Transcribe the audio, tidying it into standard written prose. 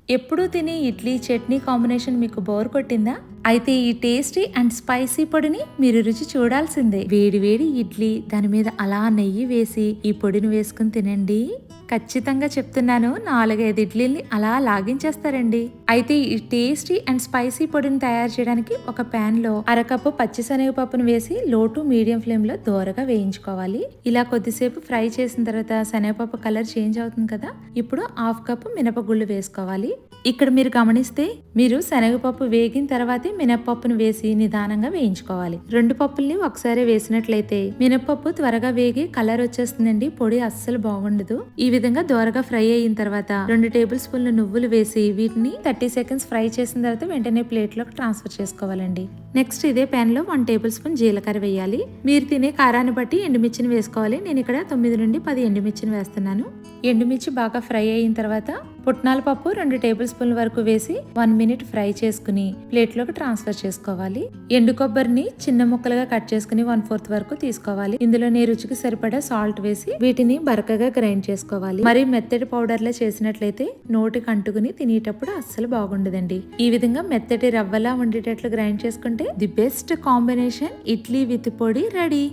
ఎప్పుడూ తినే ఇడ్లీ చట్నీ కాంబినేషన్ మీకు బోర్ కొట్టిందా? అయితే ఈ టేస్టీ అండ్ స్పైసీ పొడిని మీరు రుచి చూడాల్సిందే. వేడి వేడి ఇడ్లీ దాని మీద అలా నెయ్యి వేసి ఈ పొడిని వేసుకుని తినండి. ఖచ్చితంగా చెప్తున్నాను, 4-5 ఇడ్లీల్ని అలా లాగించేస్తారండి. అయితే ఈ టేస్టీ అండ్ స్పైసీ పొడిని తయారు చేయడానికి ఒక ప్యాన్ లో అరకప్పు పచ్చిశనగపప్పును వేసి లో టు మీడియం ఫ్లేమ్ లో దోరగా వేయించుకోవాలి. ఇలా కొద్దిసేపు ఫ్రై చేసిన తర్వాత శనగపప్పు కలర్ చేంజ్ అవుతుంది కదా, ఇప్పుడు 1/2 కప్పు మినపగుళ్ళు వేసుకోవాలి. ఇక్కడ మీరు గమనిస్తే మీరు శనగపప్పు వేగిన తర్వాతే మినపప్పును వేసి నిదానంగా వేయించుకోవాలి. 2 పప్పుల్ని ఒకసారి వేసినట్లయితే మినపప్పు త్వరగా వేగి కలర్ వచ్చేస్తుందండి, పొడి అస్సలు బాగుండదు. ఈ విధంగా దోరగా ఫ్రై అయిన తర్వాత 2 టేబుల్ స్పూన్ల నువ్వులు వేసి వీటిని 30 సెకండ్స్ ఫ్రై చేసిన తర్వాత వెంటనే ప్లేట్ లోకి ట్రాన్స్ఫర్ చేసుకోవాలండి. నెక్స్ట్ ఇదే ప్యాన్ లో 1 టేబుల్ స్పూన్ జీలకర్ర వేయాలి. మీరు తినే కారాన్ని బట్టి ఎండుమిర్చిని వేసుకోవాలి. నేను ఇక్కడ 9 నుండి 10 ఎండుమిర్చిని వేస్తున్నాను. ఎండుమిర్చి బాగా ఫ్రై అయిన తర్వాత పుట్నాల పప్పు 2 టేబుల్ స్పూన్ల వరకు వేసి 1 మినిట్ ఫ్రై చేసుకుని ప్లేట్ లోకి ట్రాన్స్ఫర్ చేసుకోవాలి. ఎండు కొబ్బరిని చిన్న ముక్కలుగా కట్ చేసుకుని 1/4 వరకు తీసుకోవాలి. ఇందులోనే రుచికి సరిపడా సాల్ట్ వేసి వీటిని బరకగా గ్రైండ్ చేసుకోవాలి. మరి మెత్తటి పౌడర్ లా చేసినట్లయితే నోటికి అంటుకుని తినేటప్పుడు అస్సలు బాగుండదండి. ఈ విధంగా మెత్తటి రవ్వలా ఉండేటట్లు గ్రైండ్ చేసుకుంటే the best combination idli with పొడి రెడీ.